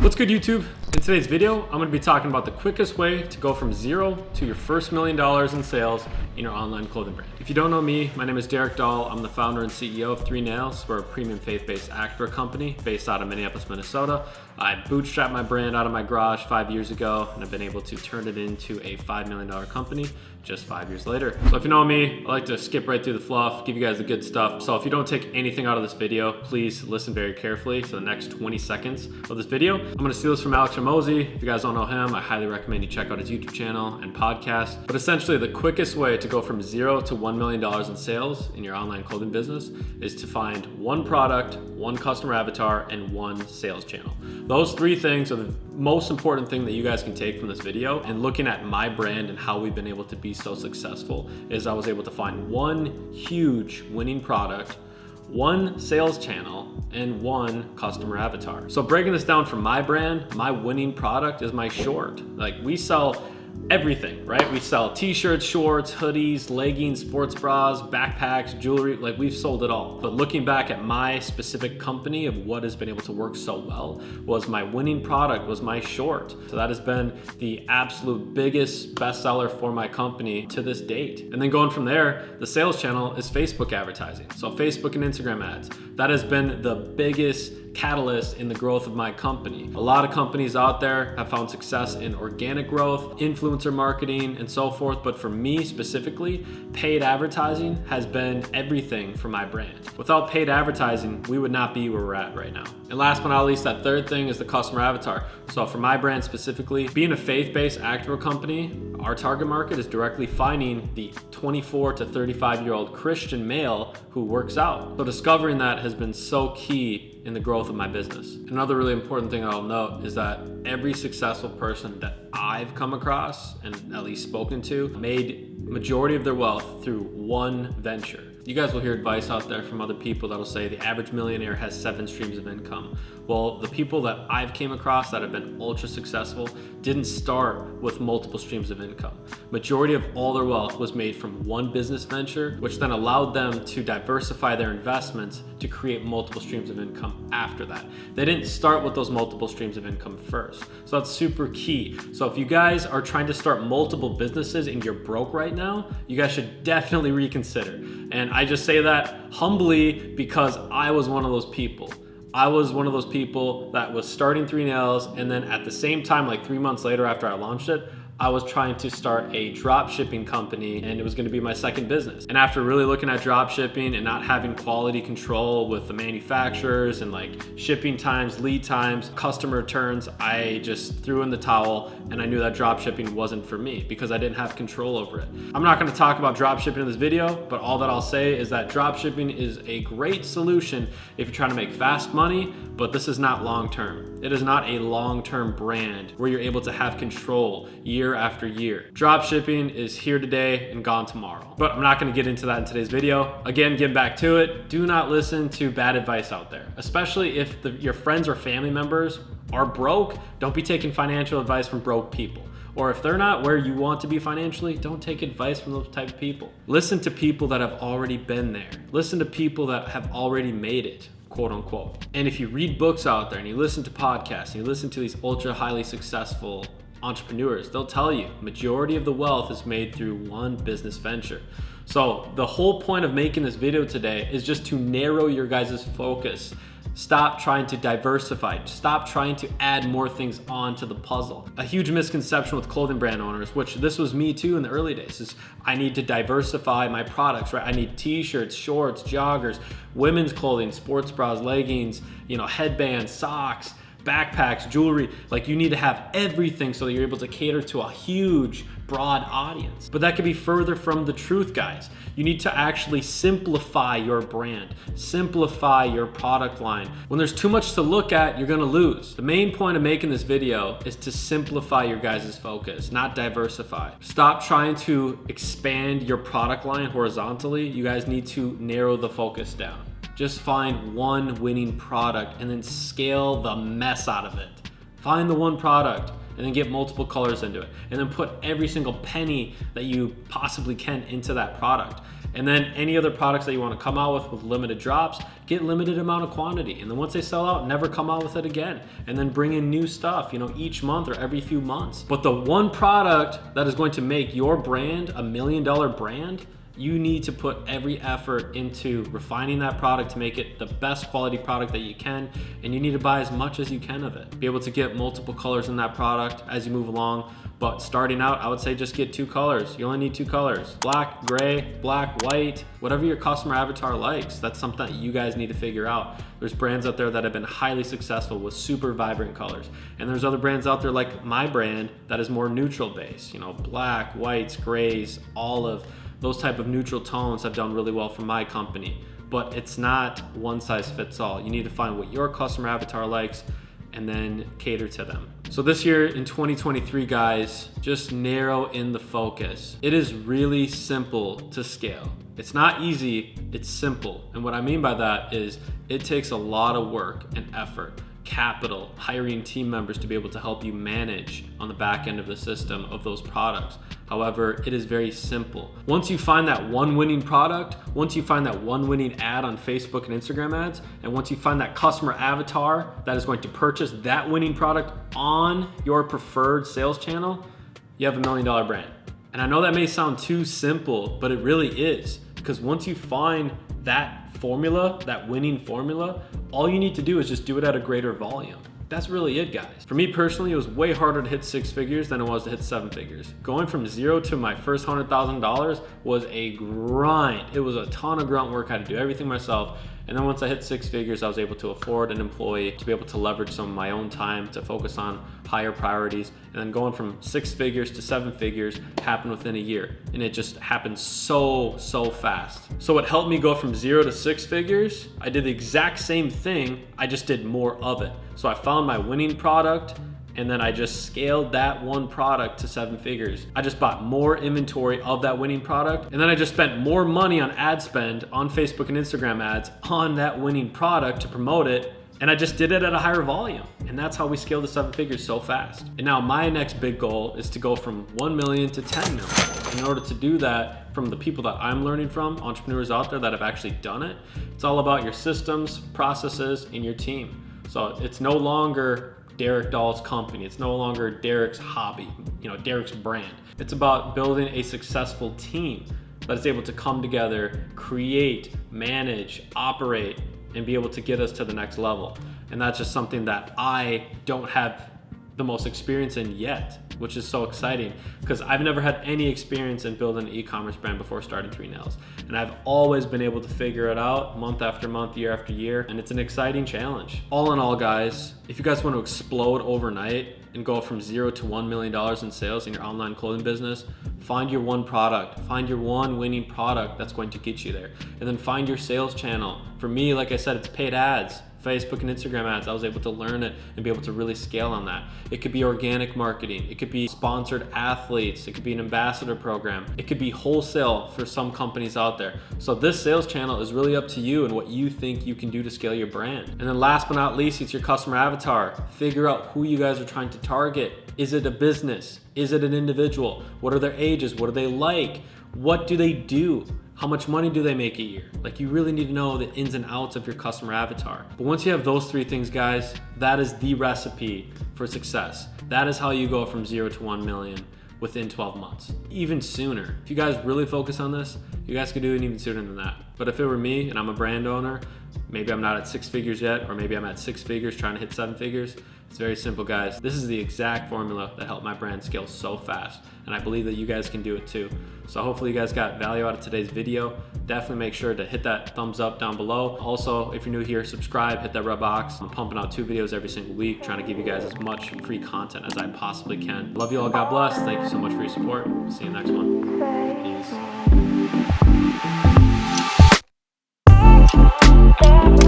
What's good, YouTube? In today's video, I'm going to be talking about the quickest way to go from zero to your first $1 million in sales in your online clothing brand. If you don't know me, my name is Dahl. I'm the founder and CEO of 3MILLION. We're a premium faith-based activewear company based out of Minneapolis, Minnesota. I bootstrapped my brand out of my garage 5 years ago, and I've been able to turn it into a $5 million company just 5 years later. So if you know me, I like to skip right through the fluff, give you guys the good stuff. So if you don't take anything out of this video, please listen very carefully to the next 20 seconds of this video. I'm gonna steal this from Alex Ramosi. If you guys don't know him, I highly recommend you check out his YouTube channel and podcast. But essentially, the quickest way to go from zero to $1 million in sales in your online clothing business is to find one product, one customer avatar, and one sales channel. Those three things are the most important thing that you guys can take from this video. And looking at my brand and how we've been able to be so successful is I was able to find one huge winning product, one sales channel, and one customer avatar. So breaking this down for my brand, my winning product is my short. Like, we sell everything, right? We sell t-shirts, shorts, hoodies, leggings, sports bras, backpacks, jewelry. Like, we've sold it all. But looking back at my specific company of what has been able to work so well was my winning product was my short. So that has been the absolute biggest bestseller for my company to this date. And then going from there, the sales channel is Facebook advertising. So Facebook and Instagram ads. That has been the biggest catalyst in the growth of my company. A lot of companies out there have found success in organic growth, influencer marketing, and so forth. But for me specifically, paid advertising has been everything for my brand. Without paid advertising, we would not be where we're at right now. And last but not least, that third thing is the customer avatar. So for my brand specifically, being a faith-based activewear company, our target market is directly finding the 24 to 35-year-old Christian male who works out. So discovering that has been so key in the growth of my business. Another really important thing I'll note is that every successful person that I've come across and at least spoken to made majority of their wealth through one venture. You guys will hear advice out there from other people that'll say the average millionaire has 7 streams of income. Well, the people that I've came across that have been ultra successful didn't start with multiple streams of income. Majority of all their wealth was made from one business venture, which then allowed them to diversify their investments to create multiple streams of income after that. They didn't start with those multiple streams of income first. So that's super key. So if you guys are trying to start multiple businesses and you're broke right now, you guys should definitely reconsider. And I just say that humbly because I was one of those people. I was one of those people that was starting 3MILLION, and then at the same time, like 3 months later after I launched it, I was trying to start a drop shipping company, and it was going to be my second business. And after really looking at drop shipping and not having quality control with the manufacturers and like shipping times, lead times, customer returns, I just threw in the towel, and I knew that drop shipping wasn't for me because I didn't have control over it. I'm not going to talk about drop shipping in this video, but all that I'll say is that drop shipping is a great solution if you're trying to make fast money, but this is not long-term. It is not a long-term brand where you're able to have control year after year. Drop shipping is here today and gone tomorrow. But I'm not going to get into that in today's video. Again, getting back to it, do not listen to bad advice out there, especially if your friends or family members are broke. Don't be taking financial advice from broke people. Or if they're not where you want to be financially, don't take advice from those type of people. Listen to people that have already been there. Listen to people that have already made it, quote unquote. And if you read books out there and you listen to podcasts and you listen to these ultra highly successful entrepreneurs, they'll tell you majority of the wealth is made through one business venture. So the whole point of making this video today is just to narrow your guys' focus. Stop trying to diversify. Stop trying to add more things onto the puzzle. A huge misconception with clothing brand owners, which this was me too in the early days, is I need to diversify my products, right? I need t-shirts, shorts, joggers, women's clothing, sports bras, leggings, headbands, socks, backpacks, jewelry. Like, you need to have everything so that you're able to cater to a huge, broad audience. But that could be further from the truth, guys. You need to actually simplify your brand, simplify your product line. When there's too much to look at, you're gonna lose. The main point of making this video is to simplify your guys' focus, not diversify. Stop trying to expand your product line horizontally. You guys need to narrow the focus down. Just find one winning product and then scale the mess out of it. Find the one product and then get multiple colors into it. And then put every single penny that you possibly can into that product. And then any other products that you want to come out with limited drops, get limited amount of quantity. And then once they sell out, never come out with it again. And then bring in new stuff, you know, each month or every few months. But the one product that is going to make your brand a $1 million brand, you need to put every effort into refining that product to make it the best quality product that you can, and you need to buy as much as you can of it. Be able to get multiple colors in that product as you move along, but starting out, I would say just get 2 colors. You only need 2 colors. Black, gray, black, white, whatever your customer avatar likes. That's something that you guys need to figure out. There's brands out there that have been highly successful with super vibrant colors. And there's other brands out there like my brand that is more neutral based. You know, black, whites, grays, olive, those type of neutral tones have done really well for my company, but it's not one size fits all. You need to find what your customer avatar likes and then cater to them. So this year in 2023, guys, just narrow in the focus. It is really simple to scale. It's not easy, it's simple. And what I mean by that is it takes a lot of work and effort, capital, hiring team members to be able to help you manage on the back end of the system of those products. However, it is very simple. Once you find that one winning product, once you find that one winning ad on Facebook and Instagram ads, and once you find that customer avatar that is going to purchase that winning product on your preferred sales channel, you have a $1 million brand. And I know that may sound too simple, but it really is, because once you find that formula, that winning formula, all you need to do is just do it at a greater volume. That's really it, guys. For me personally, it was way harder to hit 6 figures than it was to hit 7 figures. Going from 0 to my first $100,000 was a grind. It was a ton of grunt work. I had to do everything myself. And then once I hit 6 figures, I was able to afford an employee, to be able to leverage some of my own time to focus on higher priorities. And then going from 6 figures to 7 figures happened within a year. And it just happened so fast. So what helped me go from 0 to 6 figures, I did the exact same thing, I just did more of it. So I found my winning product, and then I just scaled that one product to 7 figures. I just bought more inventory of that winning product, and then I just spent more money on ad spend on Facebook and Instagram ads on that winning product to promote it, and I just did it at a higher volume. And that's how we scaled to 7 figures so fast. And now my next big goal is to go from 1 million to 10 million. In order to do that, from the people that I'm learning from, entrepreneurs out there that have actually done it, it's all about your systems, processes, and your team. So it's no longer Derek Dahl's company. It's no longer Derek's hobby, you know, Derek's brand. It's about building a successful team that is able to come together, create, manage, operate, and be able to get us to the next level. And that's just something that I don't have the most experience in yet, which is so exciting because I've never had any experience in building an e-commerce brand before starting 3Nails. And I've always been able to figure it out month after month, year after year, and it's an exciting challenge. All in all, guys, if you guys want to explode overnight and go from 0 to $1 million in sales in your online clothing business, find your one product, find your one winning product that's going to get you there. And then find your sales channel. For me, like I said, it's paid ads. Facebook and Instagram ads. I was able to learn it and be able to really scale on that. It could be organic marketing. It could be sponsored athletes. It could be an ambassador program. It could be wholesale for some companies out there. So this sales channel is really up to you and what you think you can do to scale your brand. And then last but not least, it's your customer avatar. Figure out who you guys are trying to target. Is it a business? Is it an individual? What are their ages? What do they like? What do they do? How much money do they make a year? Like, you really need to know the ins and outs of your customer avatar. But once you have those 3 things, guys, that is the recipe for success. That is how you go from 0 to 1 million within 12 months, even sooner. If you guys really focus on this, you guys could do it even sooner than that. But if it were me and I'm a brand owner, maybe I'm not at 6 figures yet, or maybe I'm at 6 figures trying to hit 7 figures. It's very simple, guys. This is the exact formula that helped my brand scale so fast. And I believe that you guys can do it too. So hopefully you guys got value out of today's video. Definitely make sure to hit that thumbs up down below. Also, if you're new here, subscribe, hit that red box. I'm pumping out 2 videos every single week, trying to give you guys as much free content as I possibly can. Love you all. God bless. Thank you so much for your support. See you next one. Peace.